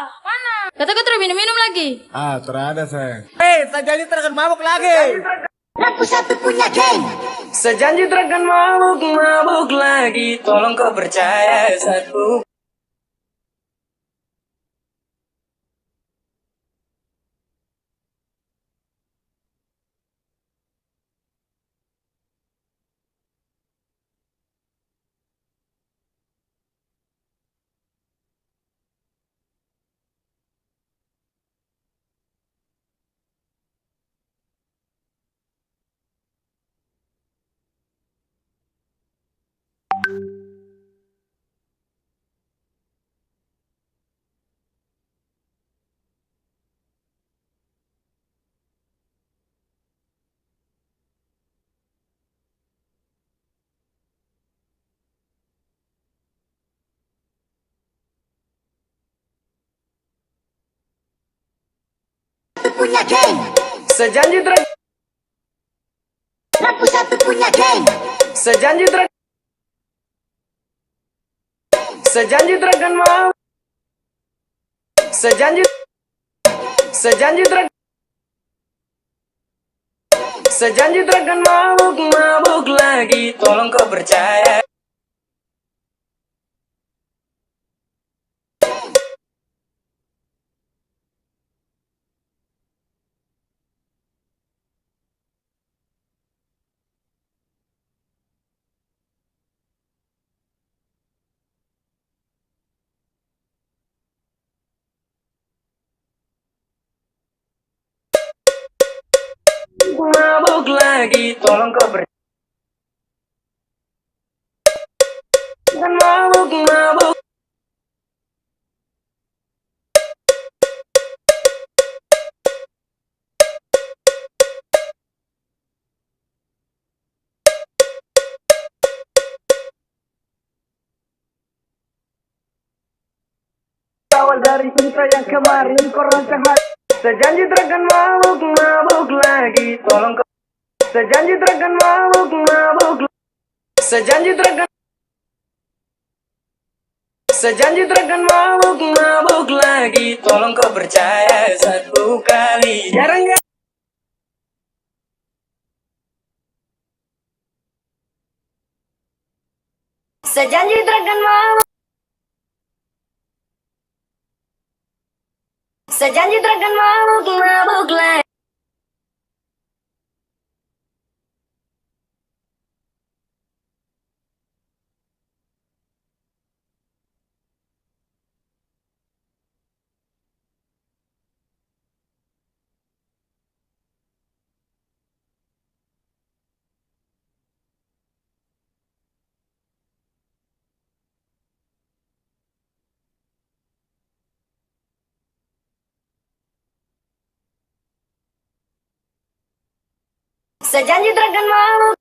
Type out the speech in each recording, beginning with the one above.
Mana? Kataku terus minum-minum lagi. Ah, terada sayang. Sejanji terkena mabuk lagi. Lampu satu punya geng. Sejanji terkena mabuk lagi. Tolong kau percaya satu. Satu punya geng. Sejanji terkena. Lampu satu punya geng. Sejanji terkena. Sejanji terkena mabuk. Sejanji terkena. Sejanji terkena mabuk lagi. Tolong kau percaya. Mabuk lagi, tolong kau percaya. Mabuk. Awal dari cinta yang kemarin kau rancang hati. Sejanji terkena mabuk lagi. Tolong kau. Sejanji terkena mabuk. Sejanji terkena. Sejanji terkena mabuk lagi. Tolong kau percaya satu kali. Jarang ya. Sejanji terkena mabuk. Sejanji terkena mabuk lagi. Sejanji terkena mabuk.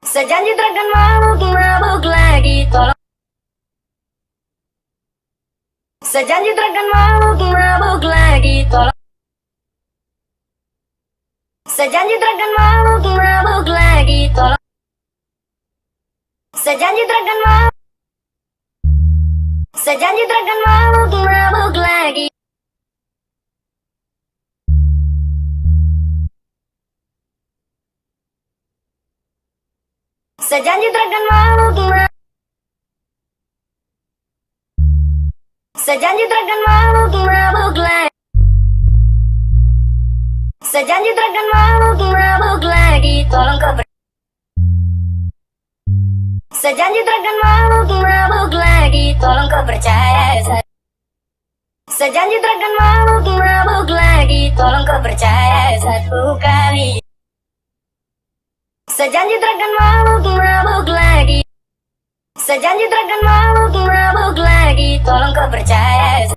Sejanji terkena mabuk lagi. Tolong. Sejanji terkena mabuk lagi. Tolong. Sejanji terkena mabuk lagi. Tolong. Sejanji terkena mabuk. Sejanji terkena mabuk lagi. Sejanji terkena mabuk. Sejanji terkena mabuk lagi. Sejanji terkena mabuk lagi. Tolong kau. Sejanji terkena mabuk lagi. Tolong kau percaya. Sejanji terkena mabuk lagi. Tolong kau percaya satu kali. Sejanji terkena mabuk lagi. Sejanji terkena mabuk lagi. Tolong kau percaya.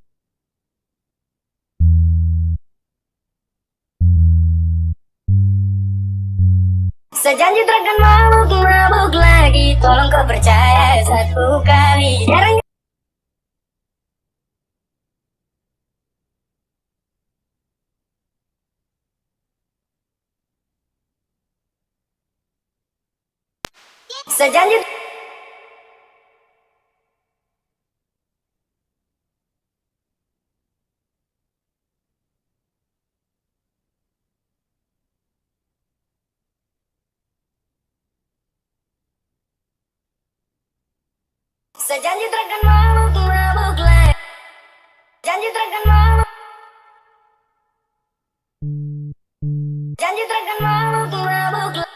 Sejanji terkena mabuk lagi. Tolong kau percaya satu kali. Jarang. Sejanji Sejanji takkan mabuk lagi. Janji takkan mabuk. Janji takkan mabuk.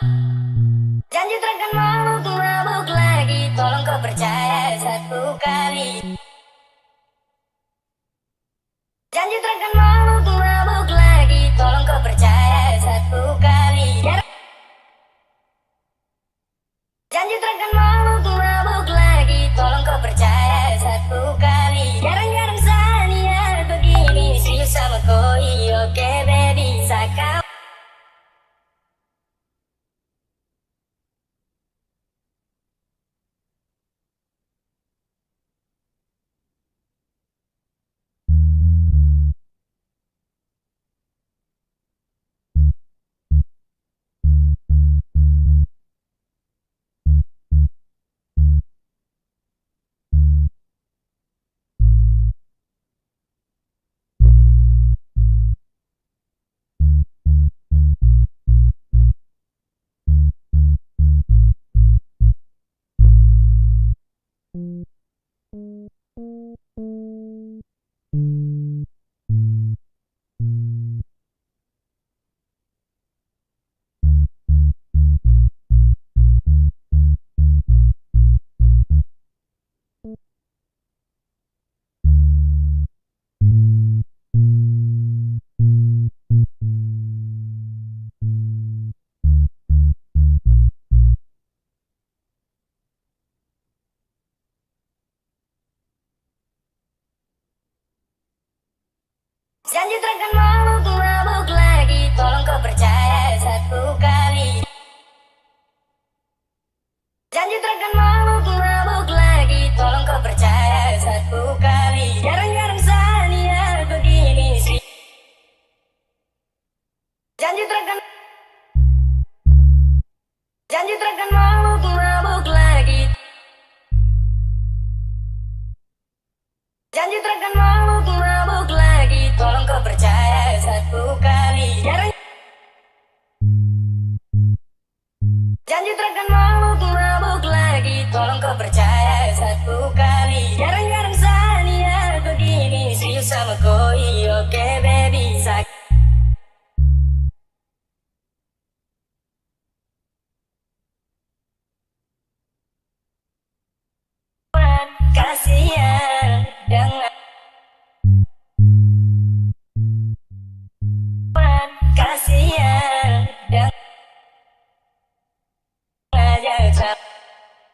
Janji takkan mabuk lagi. Tolong kau percaya satu kali. Janji takkan mabuk lagi. Tolong kau percaya satu kali. Janji takkan mabuk lagi. Tolong kau percaya satu kali. Jarang-jarang Sania begini. Serius sama koi. Oke baby sakau. Janji takkan mabuk lagi. Tolong kau percaya satu kali. Janji takkan mabuk lagi. Tolong kau percaya satu kali. Jarang-jarang Sania begini sih. Janji takkan mabuk lagi. Janji takkan mabuk lagi. Tolong kau percaya satu kali. Janji takkan mabuk lagi. Tolong kau percaya satu kali. Jarang-jarang Sania begini. Serius sama koi. Oke baby sak. Kasihan dengan kasihan dengan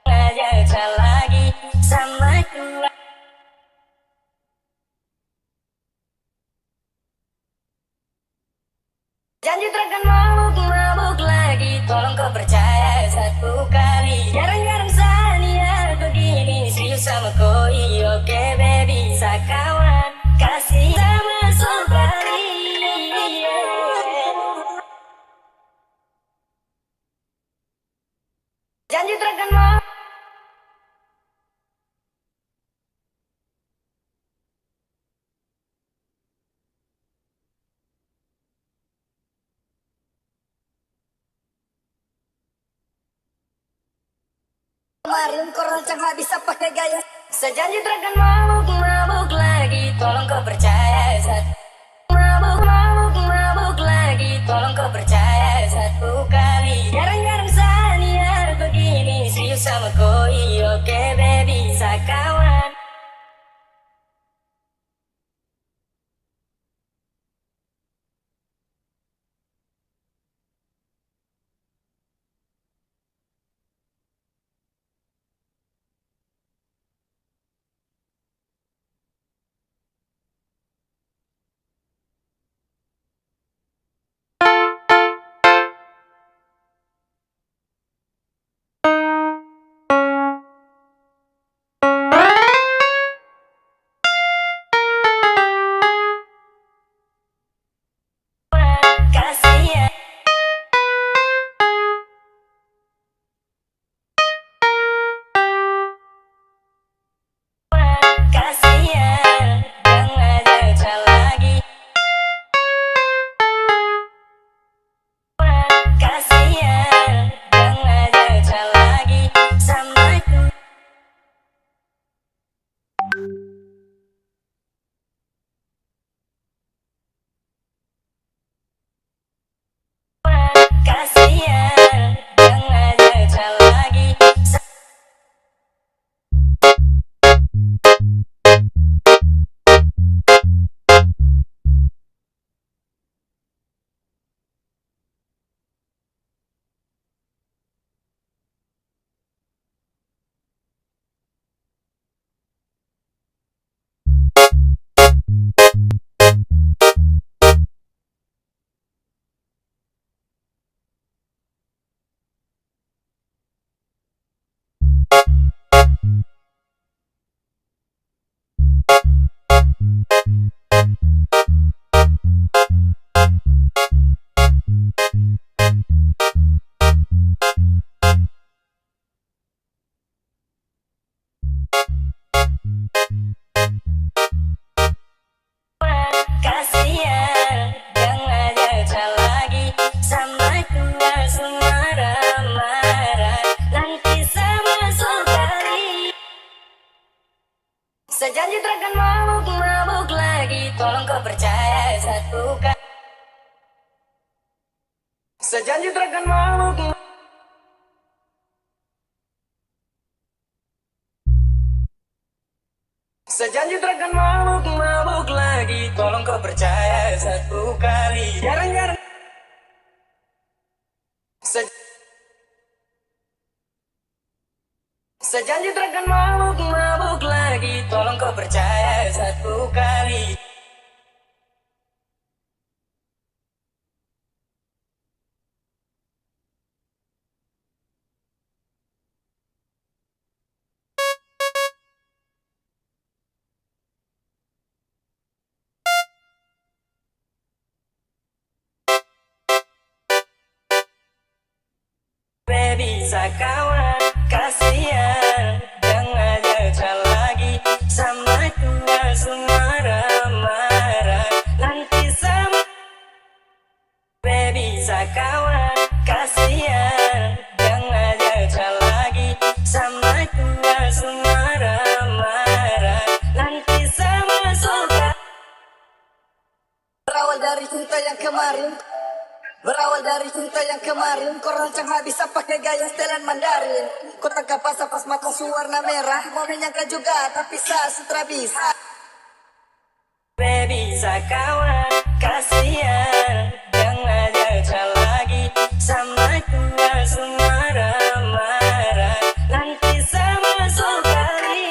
ngajak lagi sama gua. Janji takkan mabuk lagi. Tolong kau percaya satu kali. Jarang-jarang Sania begini. Serius sama koi. Oke baby sakawan. Kasih sama sekali. Janji takkan mabuk. Kemarin kau rancang gak bisa pakai gaya. Sejanji takkan mabuk lagi. Tolong kau percaya satu. Mabuk lagi. Tolong kau percaya satu kali. Jarang-jarang Sania begini. Serius sama koi. Oke baby sakawan. percaya satu kali. Sejanji takkan mabuk. Sejanji takkan mabuk lagi. Tolong kau percaya satu kali. Jarang-jarang. Sejanji takkan mabuk lagi. Tolong kau percaya satu kali. Baby, kawan, kasihan. Jangan jajan lagi sama tua marah-marah. Nanti sama baby, kawan, kasihan. Jangan jajan lagi sama tua marah-marah. Nanti sama suka. Berawal dari cinta yang kemarin, berawal dari cinta yang kemarin, kau rancang habis pakai gaya setelan Mandarin. Kau tangkap pas mata warna merah, mau menyangka juga tapi saya sutra bisa. Baby, kawan, kasihan. Jangan jajan lagi sama tua marah-marah. Nanti sama sekali.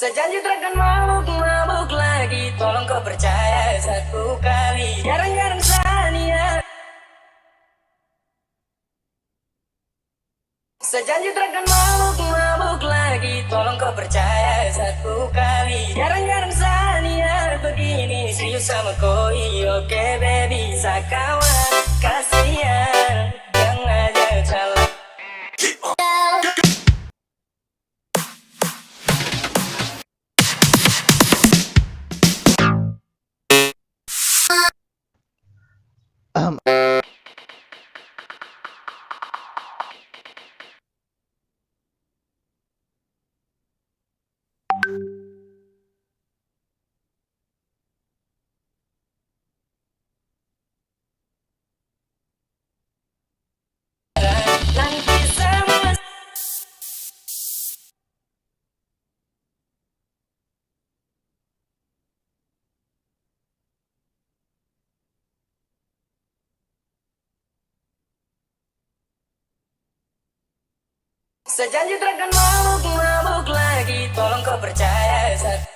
Sejanji takkan mabuk lagi. Tolong kau percaya satu kali. Jarang-jarang sania. Sejanji takkan mabuk lagi. Tolong kau percaya satu kali. Jarang-jarang sania begini. Serius sama koi. Oke baby, sakawan kasihan yang ngajak jalan. Nanti sama. Sejanji takkan mabuk lagi. Tolong kau percaya satu.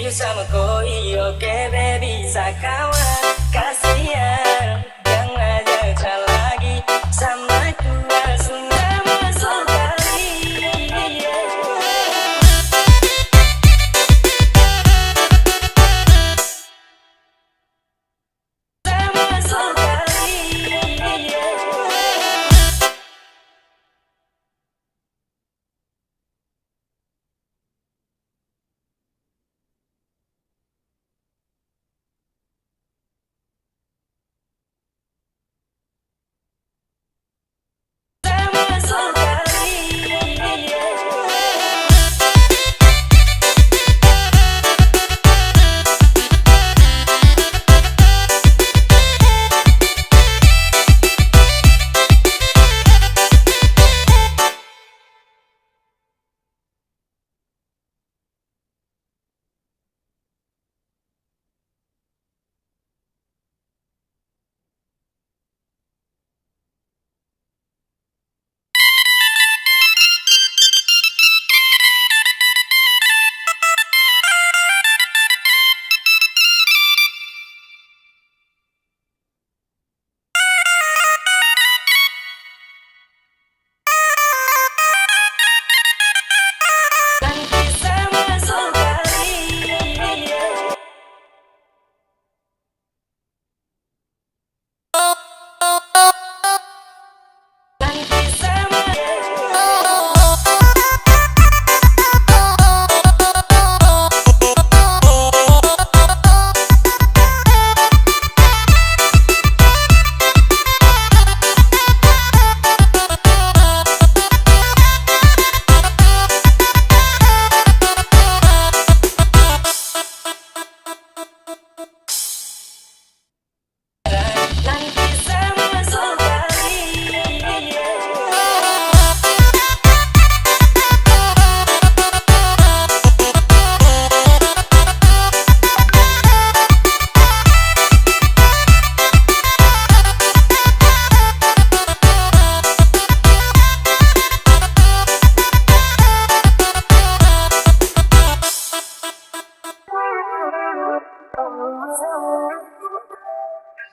serius sama koi. Oke baby, sakawan kasihan yang ngajak lagi sama gua sudah masuk kali. Sudah masuk kali.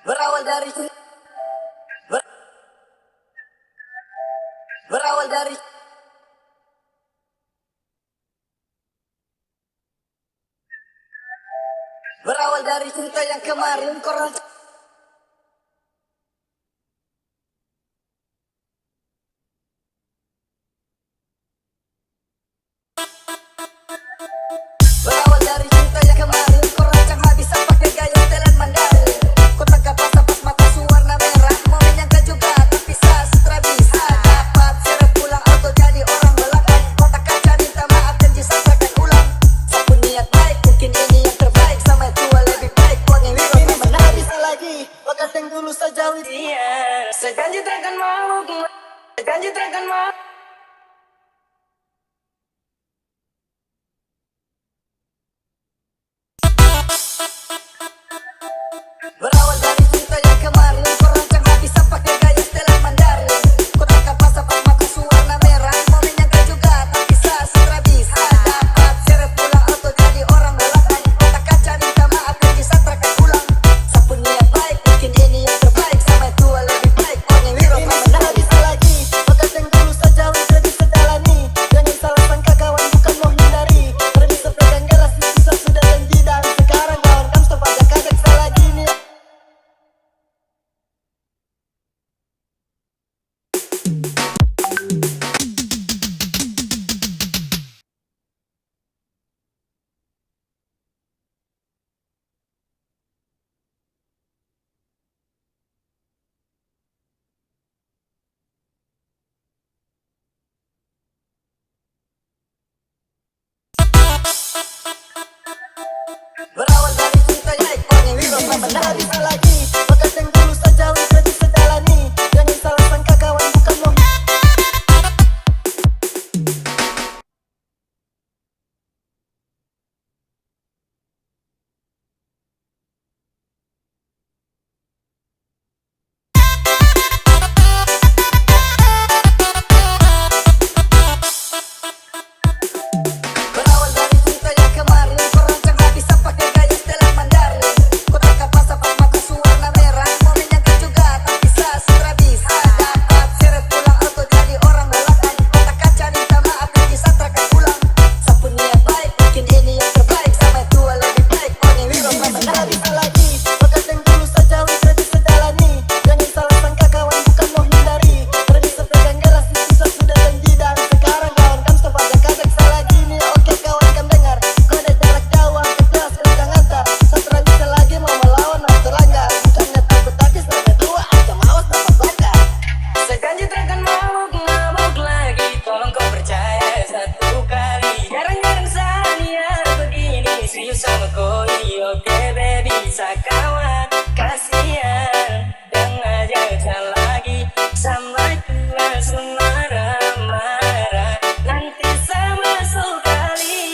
Berawal dari berawal dari berawal dari cinta yang kemarin korang berawal dari cinta yang kemarin korang cuma bisa pakai gaya setelan Mandarin. Kau tangkap pas mata warna merah, mau menyangka juga tapi sastra bisa dapat serap pulang atau jadi orang belakang. Kota kaca minta maaf dan disampaikan ulang. Sapu niat baik mungkin ini yang terbaik, sama tua lebih baik buat yang wiro tak pernah bisa lagi. Bakal teng dulu saja Dia sejanji takkan mau, sejanji takkan mau. berawal dari cinta yang kemarin korang cuma bisa pakai gaya setelan Mandarin. Kau tangkap pas mata warna merah, mau menyangka juga tapi sastra bisa dapat serap pulang atau jadi orang belakang. Kota kaca minta maaf dan disampaikan ulang. Sapu niat baik mungkin ini yang terbaik, sama tua lebih baik buat yang wiro tak pernah bisa lagi. Bakal teng dulu saja koi. Oke baby sakawan kasihan dan ngajak lagi sampai tua marah-marah nanti sama sekali.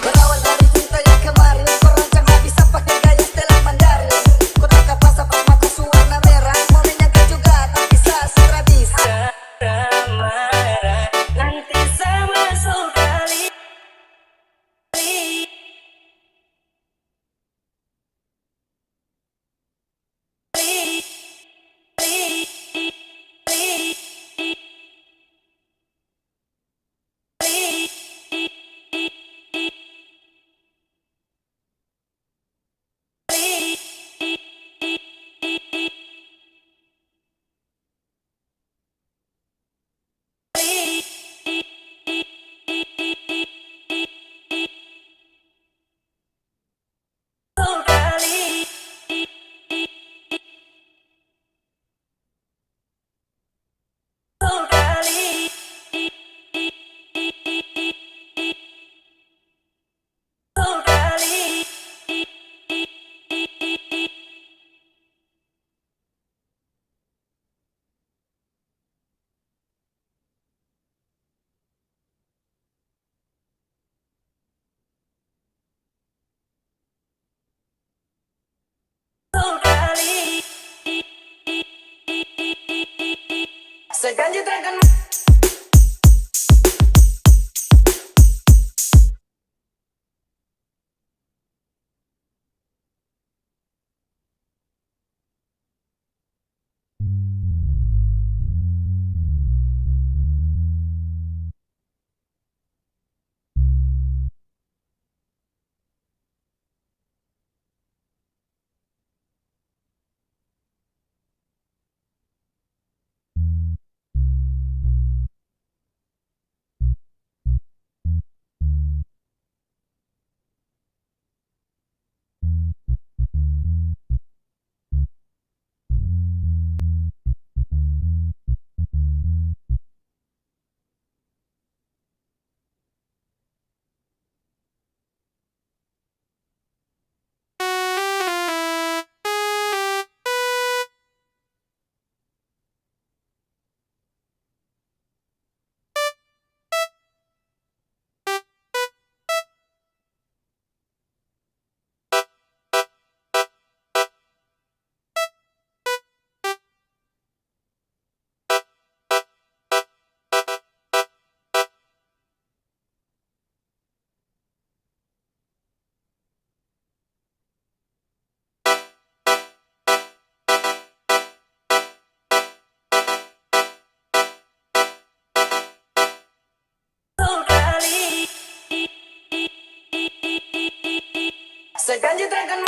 Berawal dari cinta yang kemarin, kau rancang habis pakai gaya setelan Mandarin. Kau tangkap basah pas mataku warna merah, mau menyangka juga tapi saya sudah bisa. Marah nanti sama sekali. Sejanji terangkan sejanji terangkan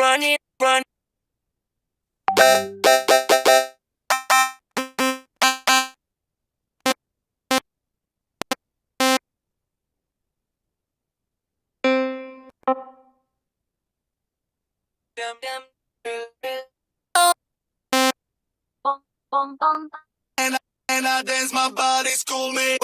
Run it, run. And I dance my body, school me.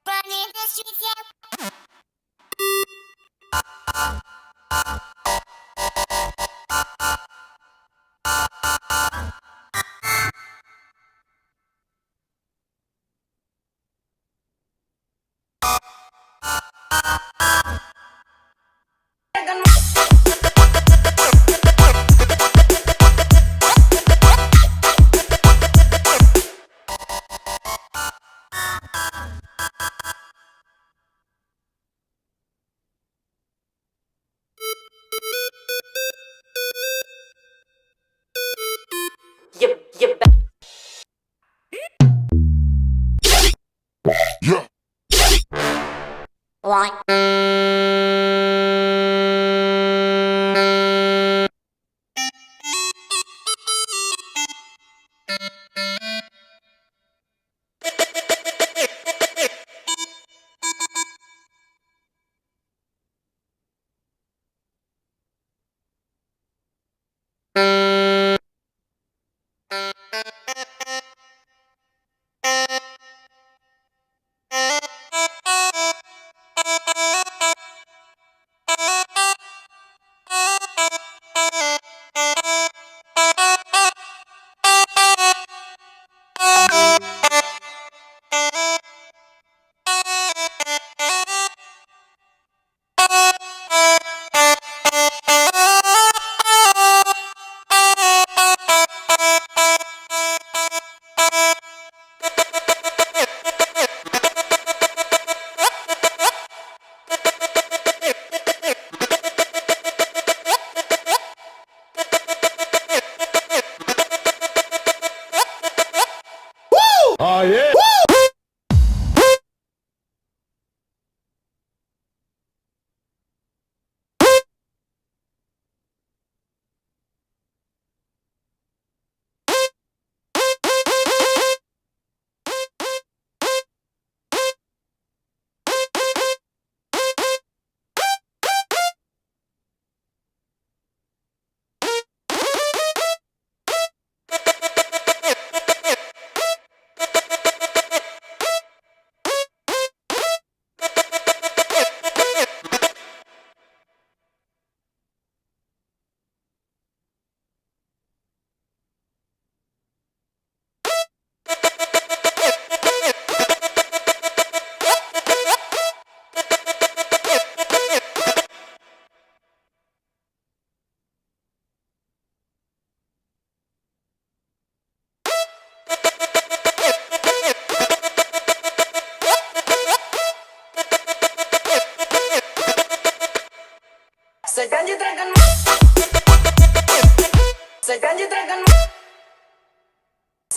Running the streets, yeah.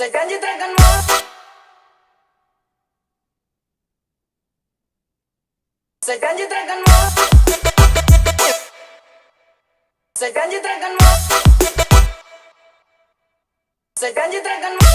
Sejanji takkan mau. Sejanji takkan mau. Sejanji takkan mau. Sejanji takkan mau.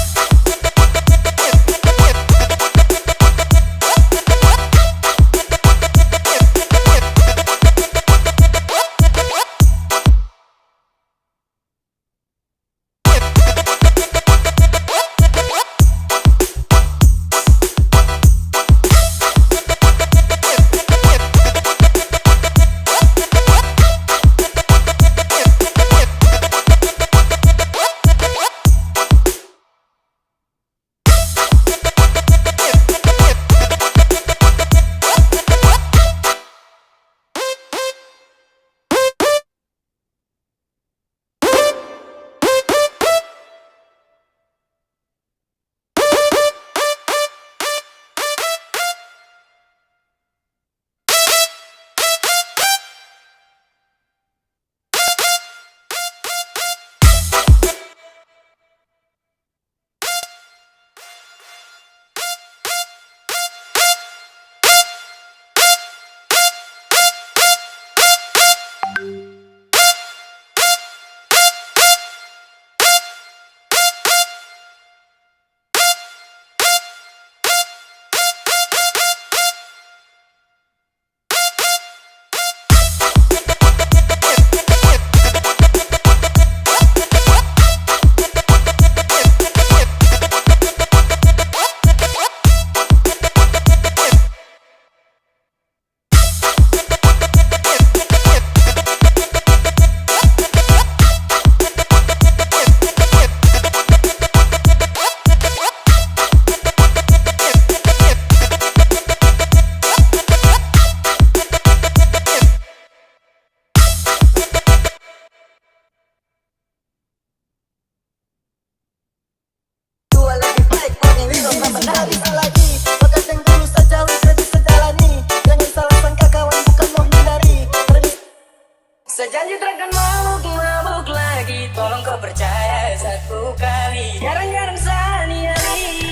Sejanji takkan mabuk lagi. Tolong kau percaya satu kali. Jarang-jarang sehari-hari.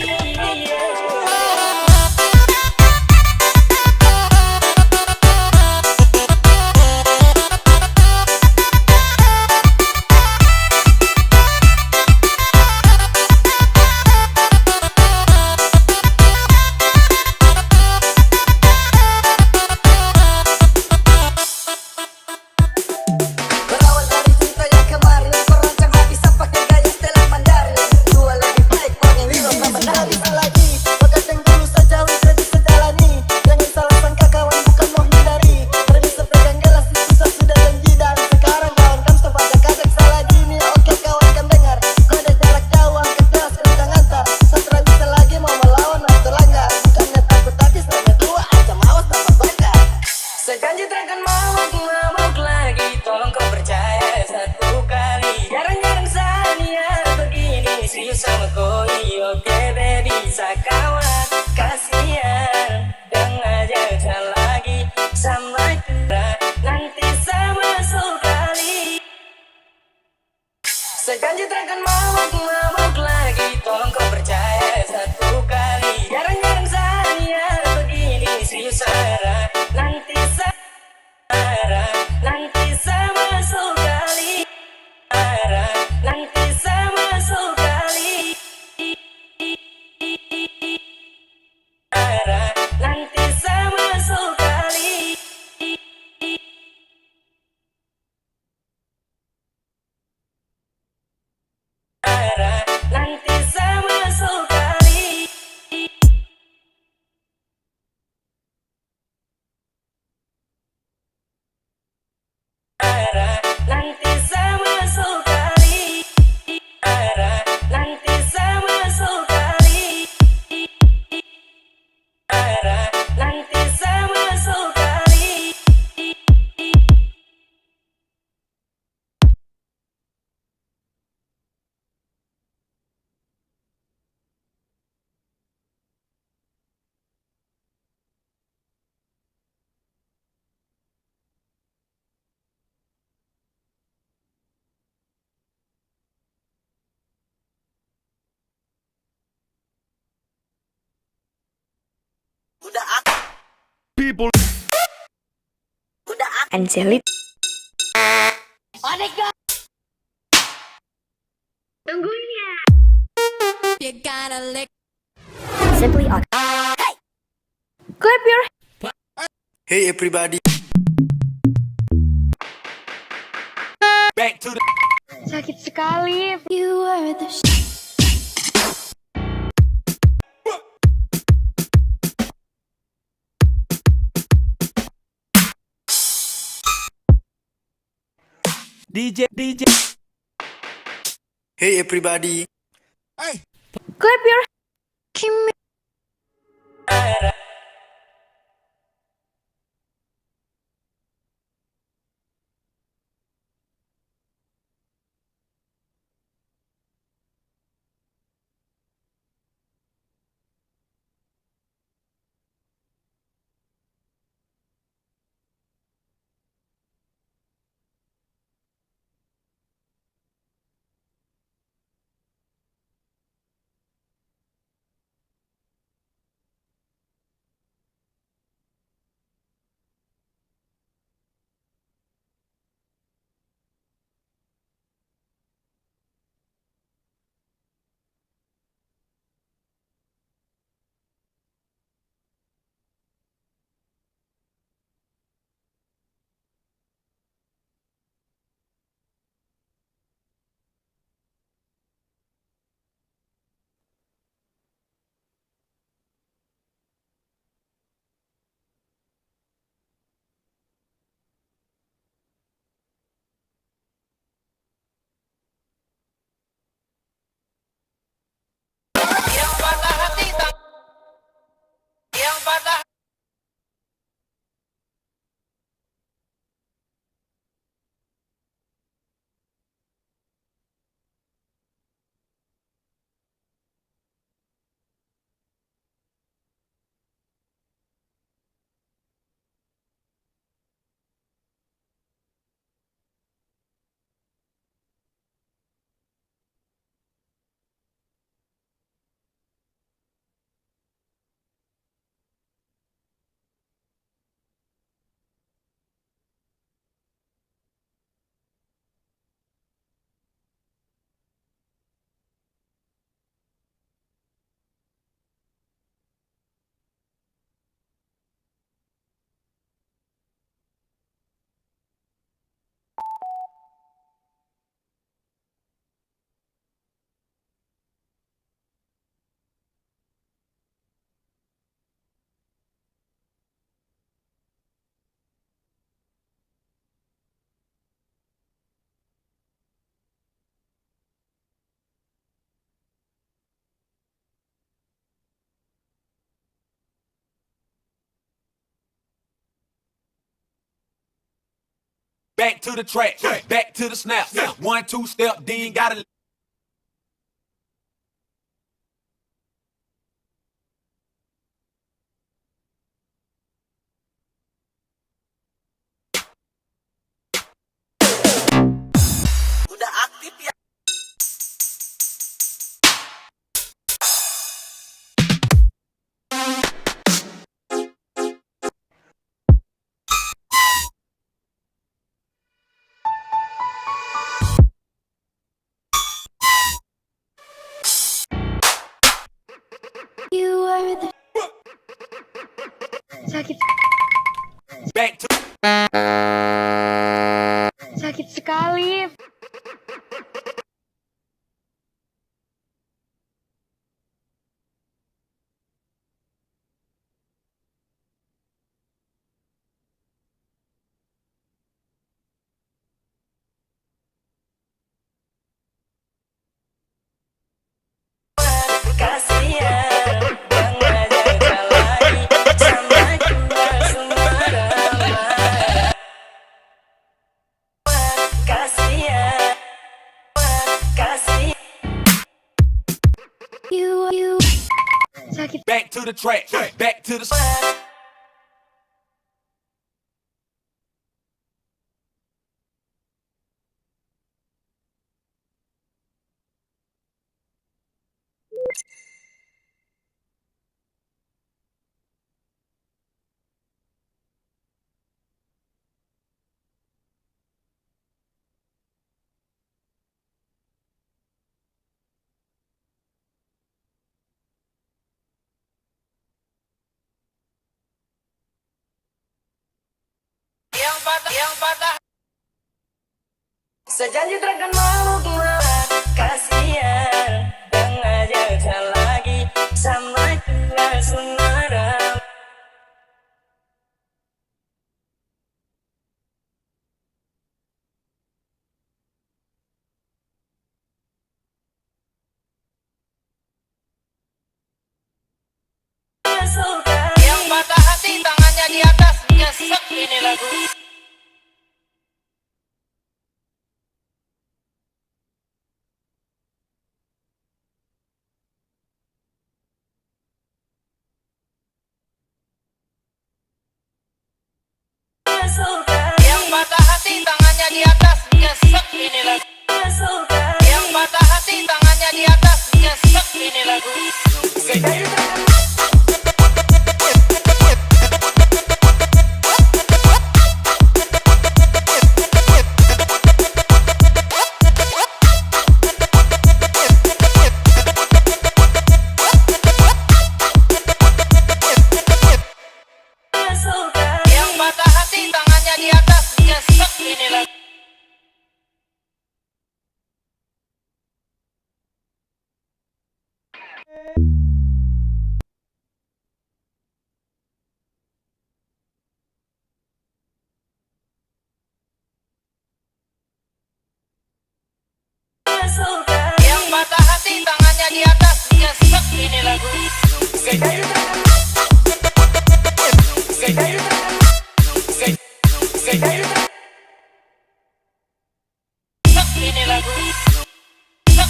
Berawal dari cinta yang kemarin, kau rancang habis pakai gaya setelan Mandarin. Dua lebih baik, pokoknya Wiro tak pernah bisa lagi. Begadang dulu saja, Wiro bisa jalani. Jangan salah sangka kawan, bukan mau hindari. Terbisa pegang gelas, susah sudah janji. Dan sekarang kawan kan pada kadang salah gini. Oke kawan kan dengar, kau ada jarak jauh, angkat gelas kencang antar. Satra bisa lagi mau melawan atau langgar. Bukannya takut tapi setengah dua, aja mawas dapat bakar. Sejanji takkan mabuk lagi. Tolong kau percaya satu kali. Jarang-jarang sania begini. Serius sama koi. Oke baby, sakawan. Kasihan dan aja lagi. Sama curah nanti sama sekali. Sejanji takkan mabuk lagi. Tolong kau percaya satu kali. Jarang-jarang sania begini. Serius Sarah nanti nanti sama sekali. Nanti sama sekali. Nanti sama sekali. Angelit. Simply on. Clap your. Hey everybody. Sakit sekali. You are the. DJ. Hey everybody. Clap your. Kimi. Back to the track, back to the snap. 1, 2 step, then gotta. Udah aktif ya. You are the. Sakit. Back to. Sakit sekali. Kasihan yang ngajak lagi sama jual sembarangan. Kasihan, kasihan. You. Sakit. Back to the track, back to the. Sejanji takkan mabuk-mabuk, kasihan yang ngajak lagi sama langsung marah. Yang patah hati tangannya di atas, nyesek ini lagu. Yang patah hati tangannya di atas, nyesek ini lagu. Yang patah hati tangannya di atas, nyesek ini lagu. Yang patah hati tangannya di atas, nyesek ini lagu. Yang patah hati tangannya di atas, nyesek ini lagu. Ini lagu,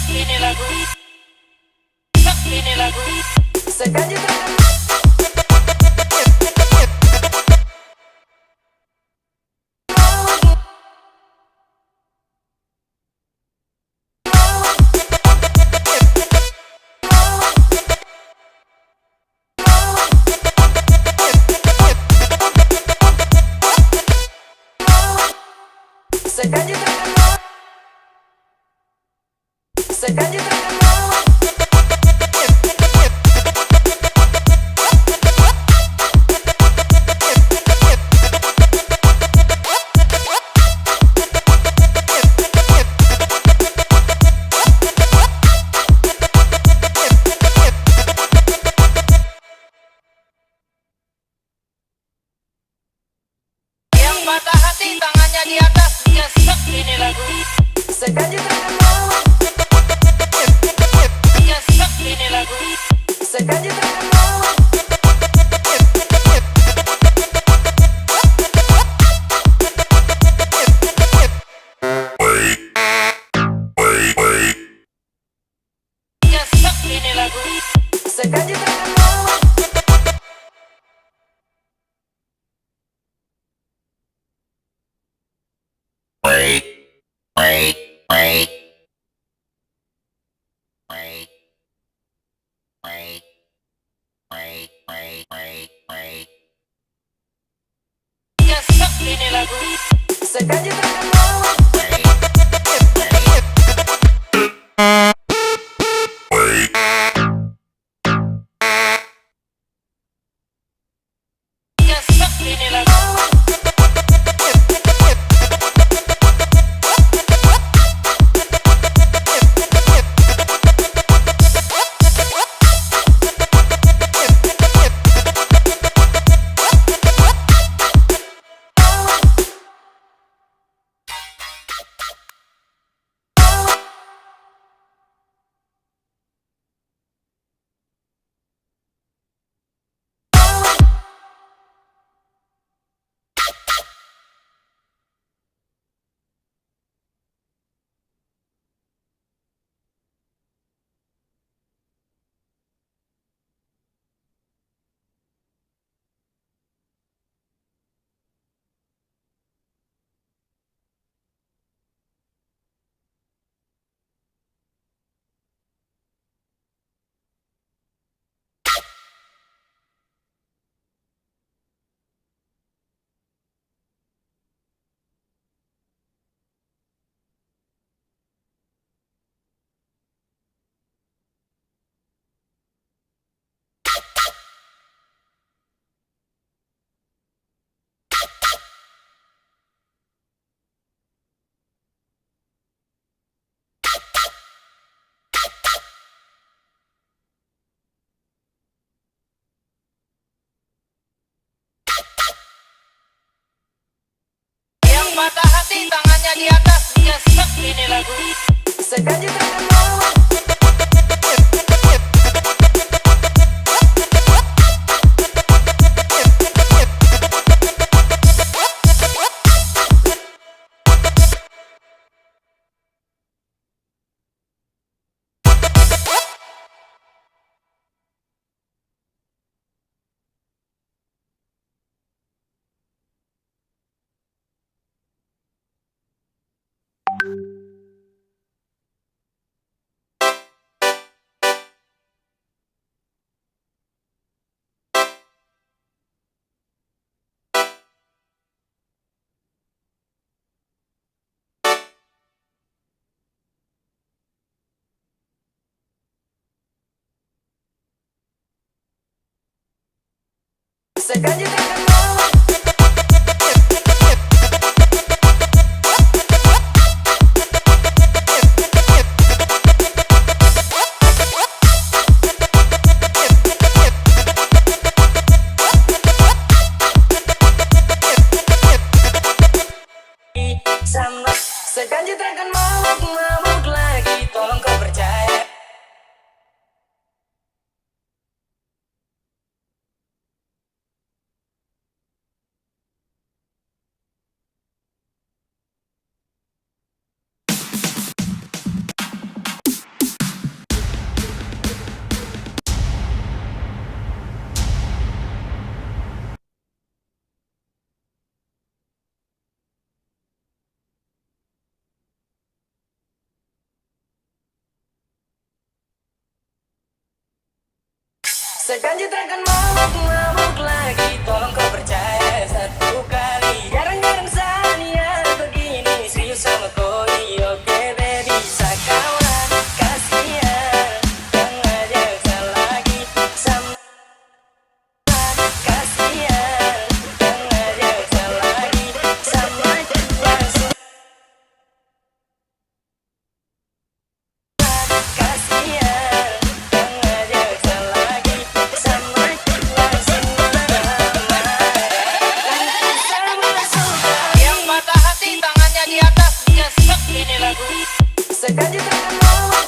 ini lagu, ini lagu. Sejanji yang patah hati tangannya di atas, nyesek ini lagu. Nyesek ini lagu. Nyesek ini lagu. Nyesek ini lagu. Nyesek ini lagu. hati, tangannya di atas, nyesek ini lagu. Sejanji takkan mabuk. Sejanji takkan mabuk. Sama sejanji takkan mabuk lagi, tolong kau percaya. Sejanji takkan mabuk lagi, tolong kau percaya satu kali. Jarang-jarang Sania begini, serius sama koi, oke baby. Sakawan, kasihan, yang aja lagi sama. Kasihan, yang aja lagi sama langsung. Kasihan, yang aja lagi sama langsung. Yang patah hati, tangannya di atas, nyesek ini lagu. Sejanji takkan mabuk.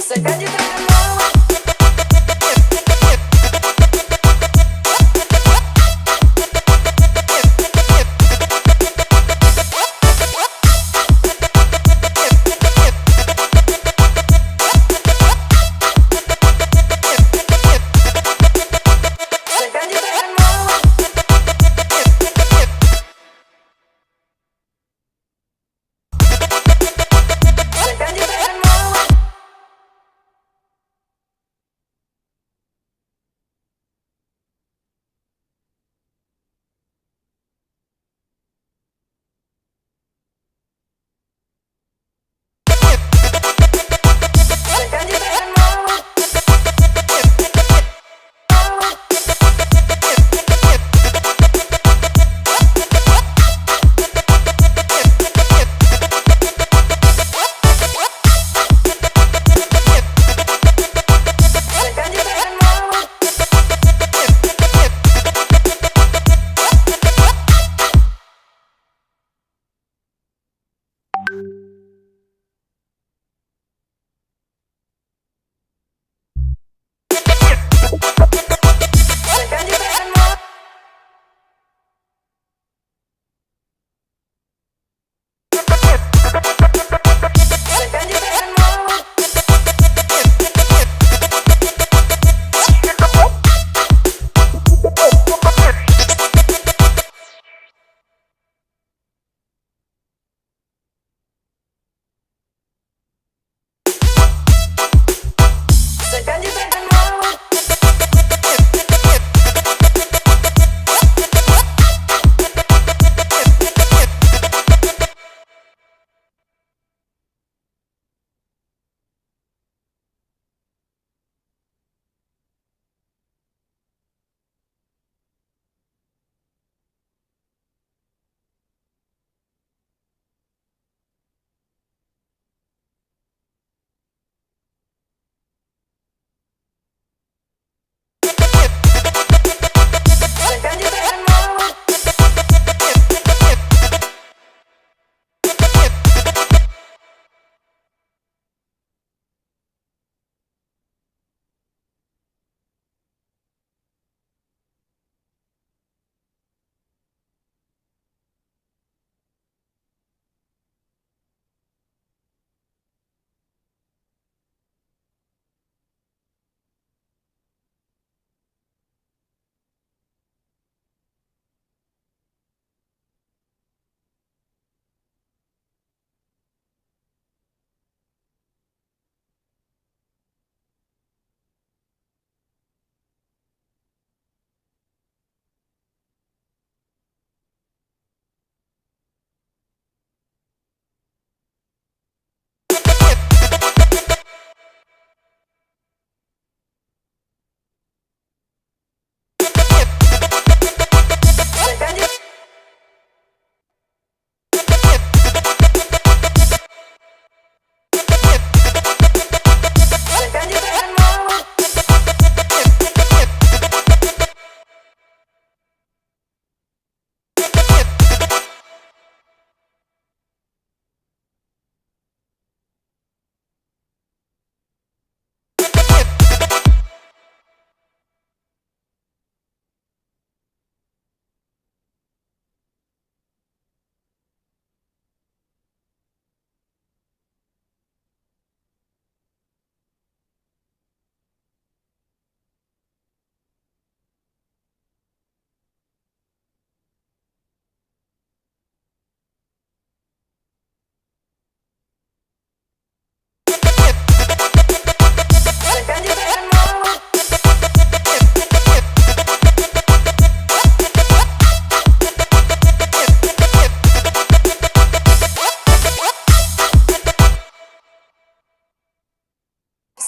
Sejanji takkan mabuk. Sejanji takkan mabuk. Sejanji takkan mabuk.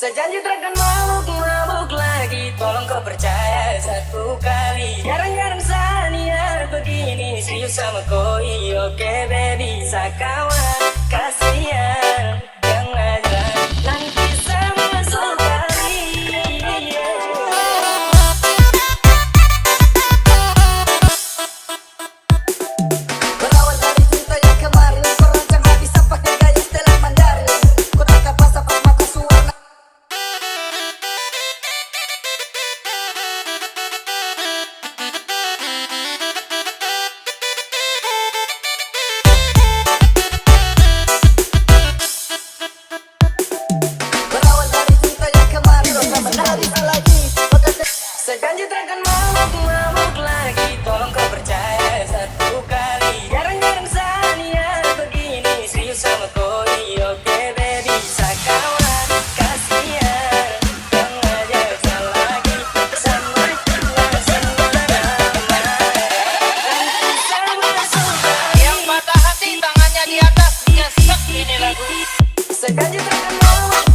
Sejanji takkan mabuk lagi. Tolong kau percaya satu kali. Jarang-jarang sania begini. Serius sama koi. Oke baby, sakawan kasihan. Jangan nanti sama sekali. Berawal dari cinta yang kemarin, kau rancang habis pakai gaya setelan Mandarin. Kau tak kapas-kapas mata suara. Berawal dari cinta yang kemarin, kau tak menari lagi. Sejanji takkan mabuk lagi. Tolong kau percaya satu kali. Jarang-jarang sania begini. Serius sama koi. Oke baby, sakawan kasihan. Jangan jalan lagi sama kita sembarang. Nanti sama suka. Yang patah hati tangannya di atas. Nyesek ini lagu. Sejanji takkan mabuk.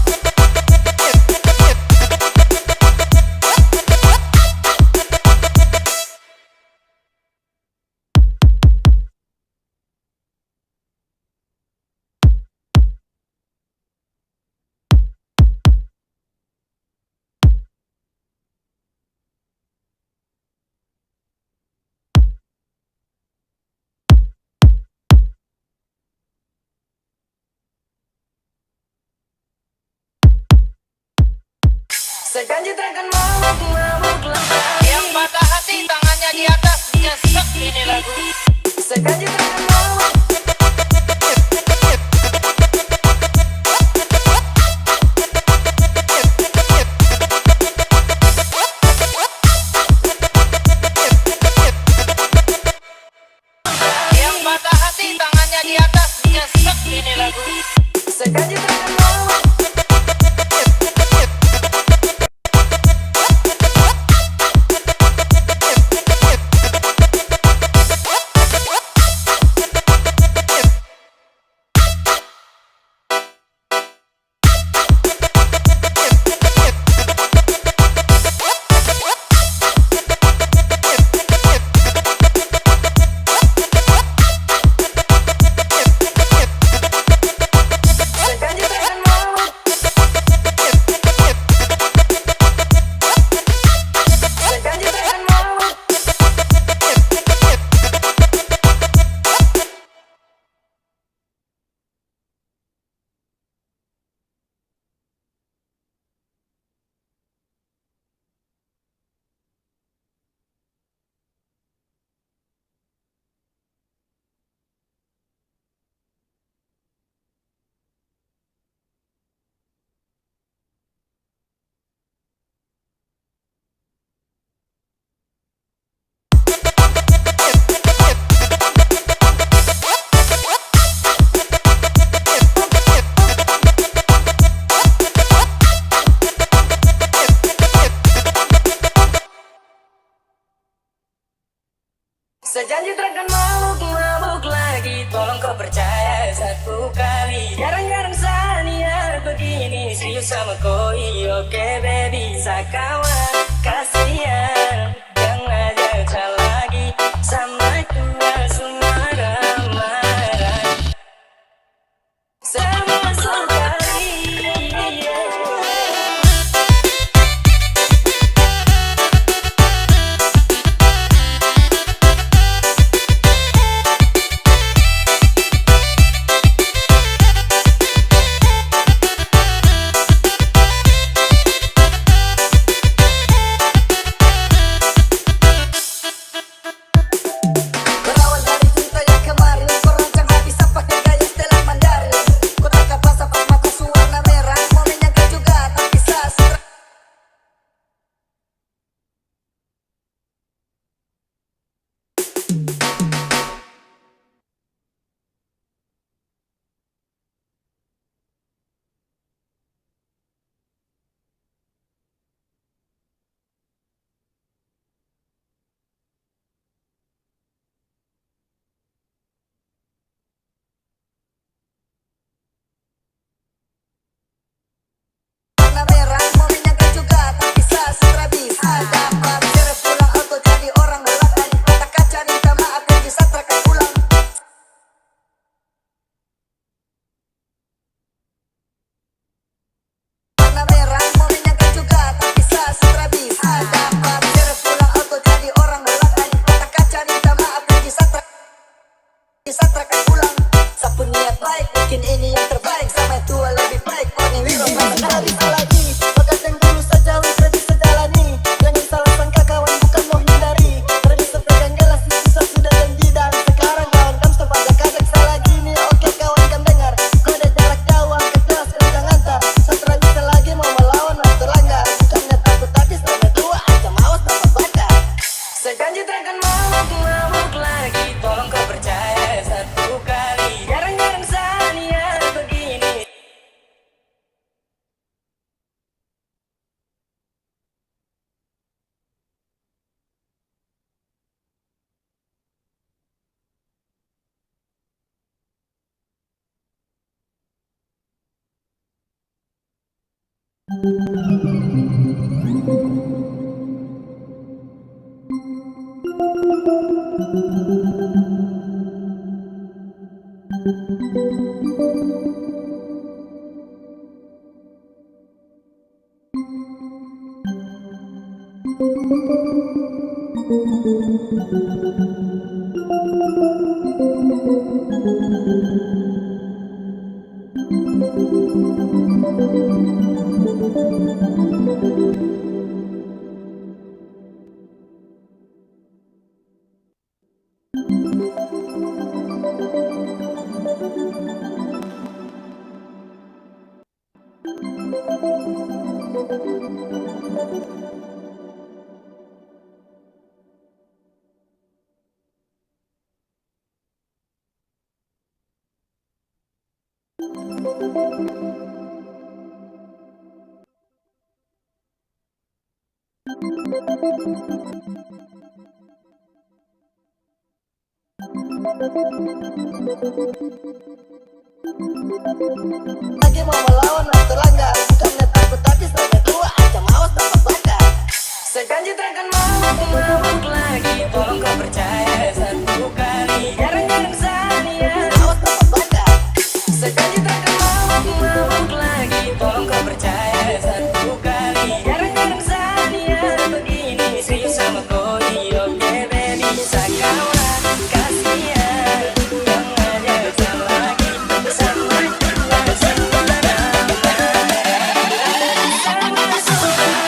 Sejanji takkan mabuk lagi. Yang patah hati tangannya di atas. Nyesek ini lagu. Sejanji takkan mabuk. Yang patah hati tangannya di atas. Nyesek ini lagu. Sejanji takkan mabuk. Sejanji takkan mabuk lagi. Tolong kau percaya satu kali. Jarang-jarang sania begini. Serius sama koi. Oke baby, sakawan kasihan. Jangan jalan lagi sama tua semua ramaran. Sama sekali. Lagi mau melawan dan terlanggar, bukannya takut tapi sampai tua aja mawas dapat bakar. Sejanji takkan mabuk lagi. Tolong kau percaya satu kali. Jarang-jarang saya Mawas dapat bakar. sejanji takkan mabuk lagi. Tolong kau percaya satu kali. Jarang-jarang saya begini serius sama kau. Oke baby, sakawan kasihan. Jangan jauh lagi sama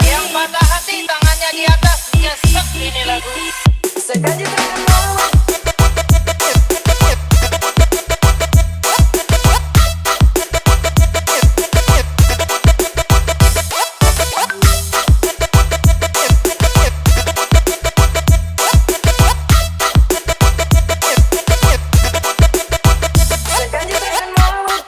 yang patah hati tangannya di atas nyesek ini lagu. Sejanji takkan mabuk. Sejanji takkan mabuk.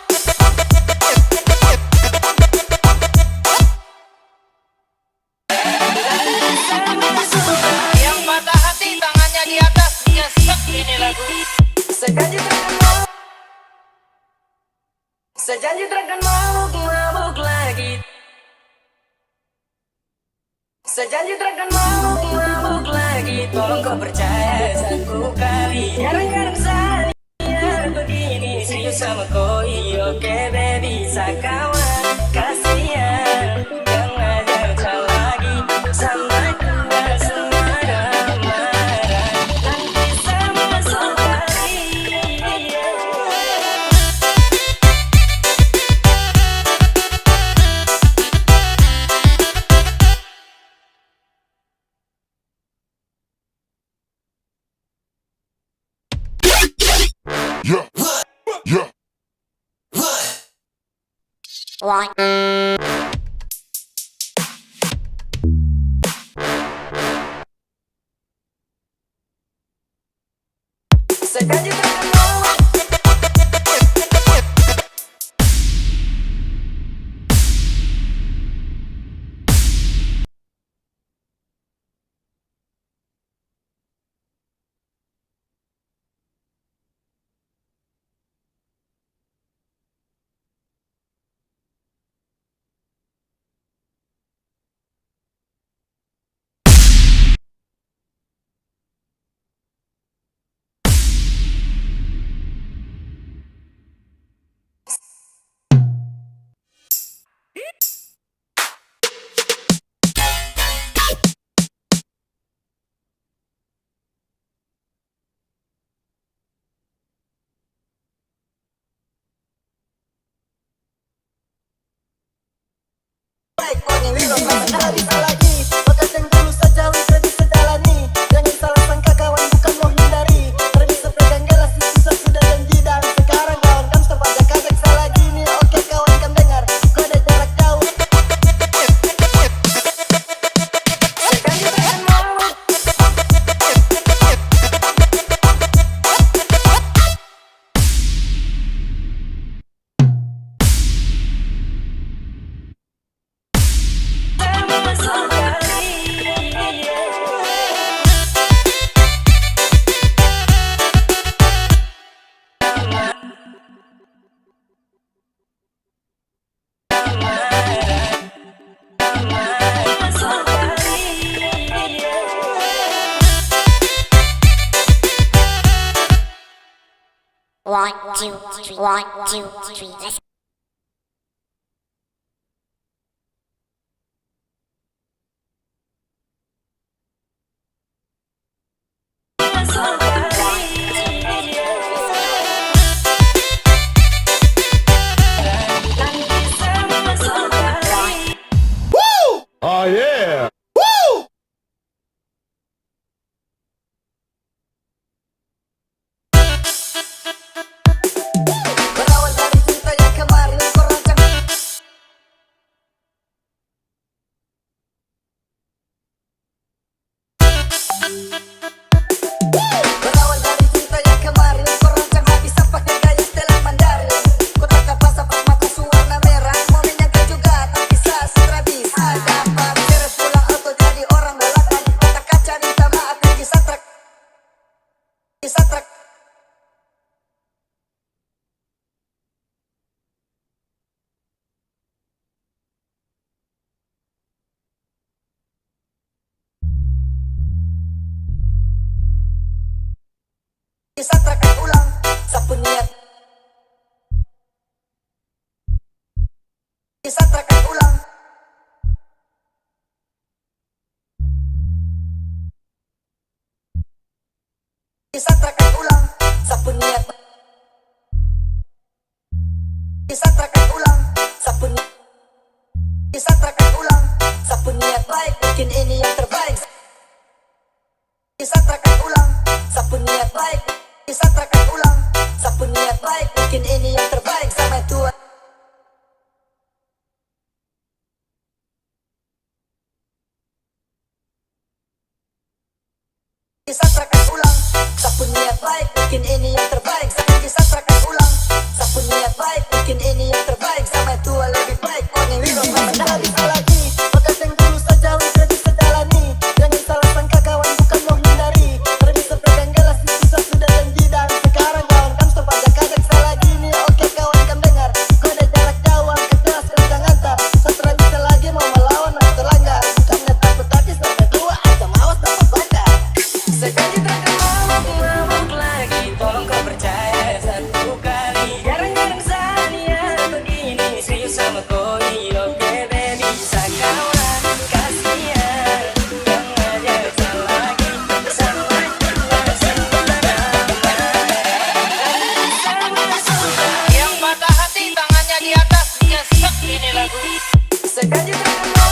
Yang patah hati tangannya di atas nyesek ini lagu. Sejanji takkan mabuk. Sejanji takkan mabuk lagi. Sejanji takkan mabuk lagi. Tolong kau percaya satu kali. Jarang-jarang saya begini serius sama kau. Oke baby, sakawan kasihan. Jangan jauh lagi sama dua marah-marah. Nanti sama sekali. Yeah. Yeah. Sejanji takkan mabuk. Baik, pokoknya Wiro sama tak bisa lagi. Bakat yang dulu saja Wiro bisa jalani. Jangan salah sangka kawan bukan mau hindari. Terbiasa pegang gelas susah sudah janji dan sekarang kawan kan terbaca kata salah gini. Oke kawan kan dengar, kau ada jarak jauh. Sejanji takkan mabuk. Sama two, three, 1, 2, 3, let's Oh yeah! Berawal dari cerita yang kemarin kau rancang. Berawal dari cerita yang kemarin kau rancang habis pakai gaya setelan Mandarin. Kau tangkap basah pas mata warna merah. Mau menyangka juga tapi sah setelah bisa dapat seret pulang atau jadi orang belakang. Tak kaca minta maaf yang disatrak. Disatrak. Disatrakan ulang, sapu niat. Disatrakan ulang. Disatrakan ulang, sapu niat. Disatrakan ulang, sapu niat. Disatrakan ulang, sapu niat. Baik, mungkin ini yang terbaik. Disatrakan ulang, sapu niat. Baik. Disatrakan ulang, sapu niat. Baik, mungkin ini yang terbaik sama Tuhan. Disatrakan ulang, sapu niat. Baik, mungkin ini yang terbaik sama disatrakan ulang, sapu niat. Baik, mungkin ini yang terbaik sama Tuhan lebih baik. Oh, ini wiro sama tak bisa lagi. Maka yang dulu saja udah bisa jalani. Jangan salah sangka kawan bukan mau hindari. Bisa pegang gelas bisa sudah janji dan sekarang kawan kan stop aja kagak salah gini. Oke kawan kan dengar. Kau ada jarak jauh angkat keras kencang antar. Setelah bisa lagi mau melawan atau terlanggar. Bukannya takut tapi sampai tua atau mawas dapat bakar. Sekali terkena mabuk lagi. Tolong kau percaya satu kali. Jarang-jarang Sania begini. Serius sama koi. Oke baby bisa kawan. Kasihan yang ngajak lagi. Bersama Yang patah hati tangannya di atas nyesek ini lagu. sekali terkena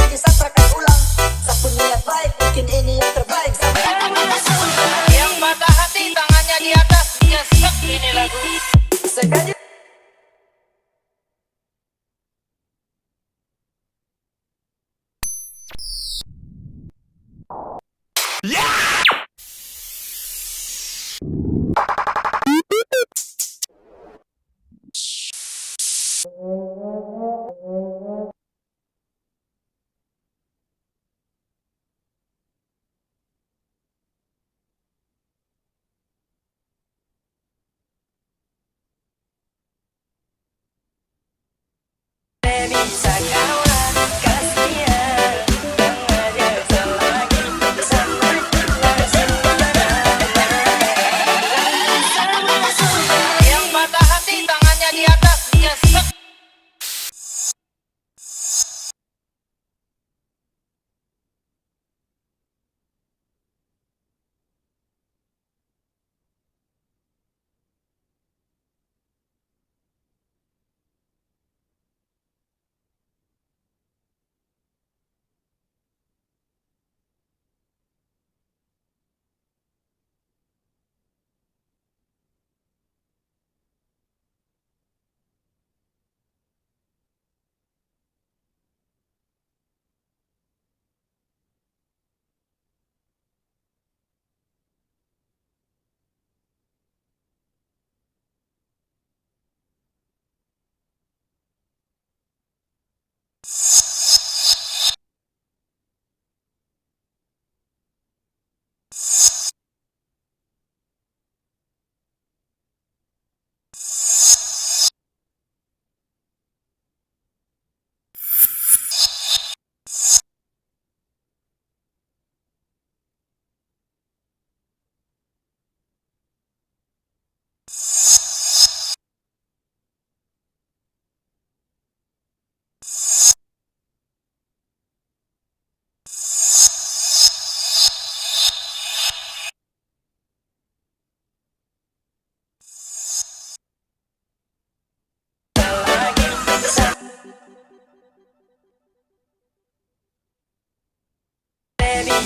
disatrakan ulang, sapu niat. Baik, mungkin ini yang terbaik sama Yang patah hati tangannya di atas nyesek ini lagu. sekali. Bisa kawan, kasihan yang ngajak lagi. Bersama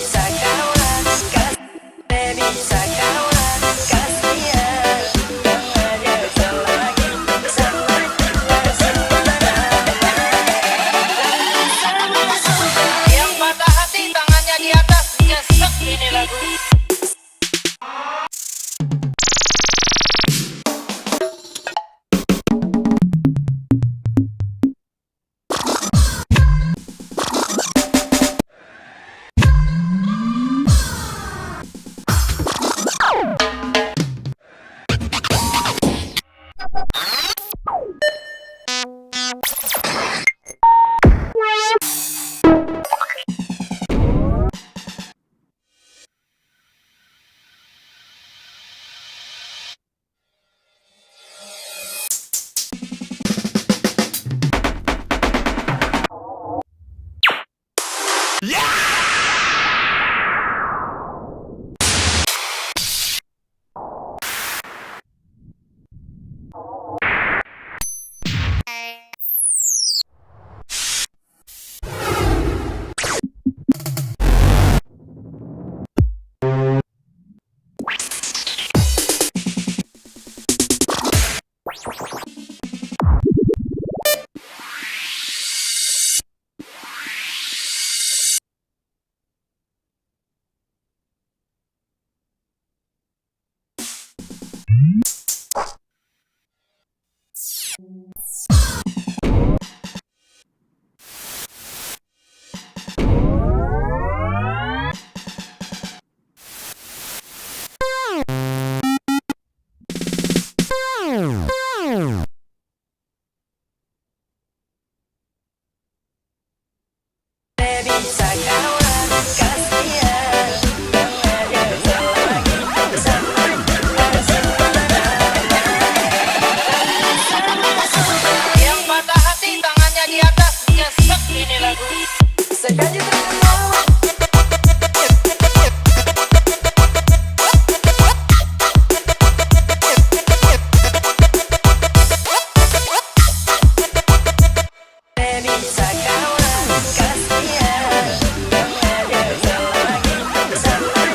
sakawan, baby sakawan, kasihan kamu aja jauh lagi sama kita sama. Yang patah hati tangannya di atas, nyesek ini lagu. Baby sakawan, kasihan kamu aja jauh lagi sama kita. Yang patah hati tangannya di atas, nyesek ini lagu. Sejanji terkenal. Baby sakawan, kasihan kamu aja jauh lagi sama.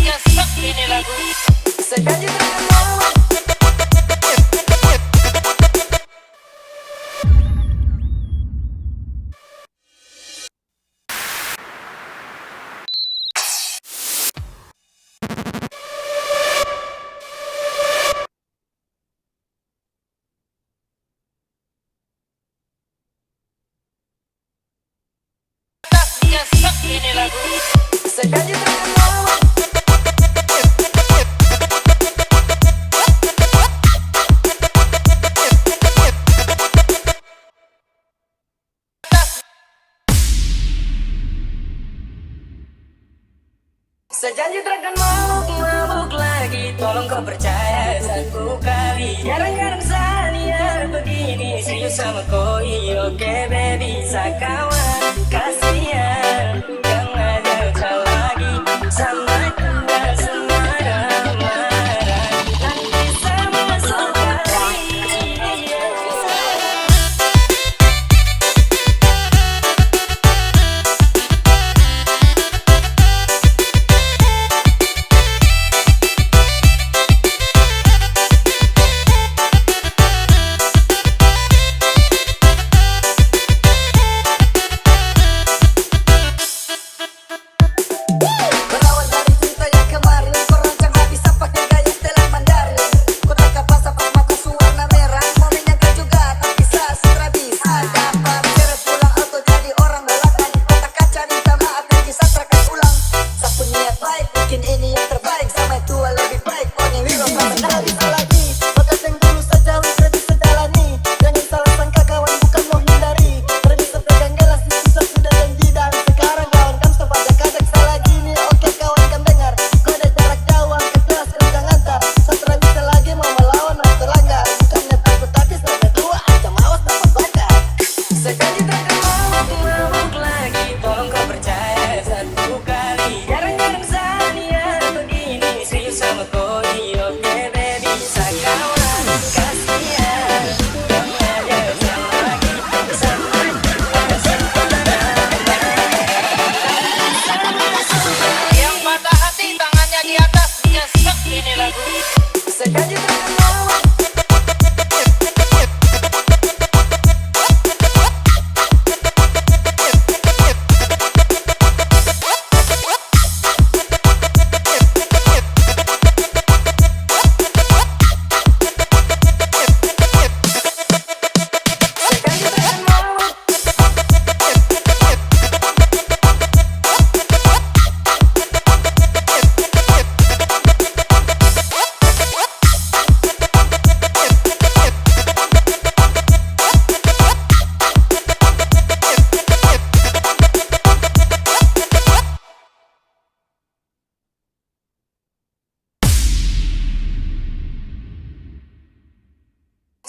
Nyesek ini lagu. Sejanji terkenal. Nyesek ini lagu. Sejanji terkenal. Sejanji takkan mabuk lagi. Tolong kau percaya satu kali. Jarang-jarang sania begini. Serius sama koi. Oke baby sakawan, kasihan kamu aja jauh lagi sama kita marah-marah. Nanti sama sekali.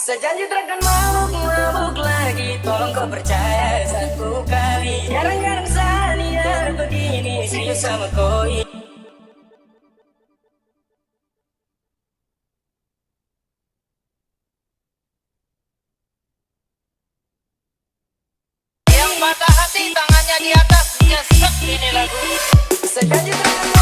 Sejanji takkan mabuk lagi. Tolong kau percaya satu kali. Jarang-jarang saniar begini, serius sama koi. Yang patah hati tangannya di atas, nyesek ini lagu. Sejanji takkan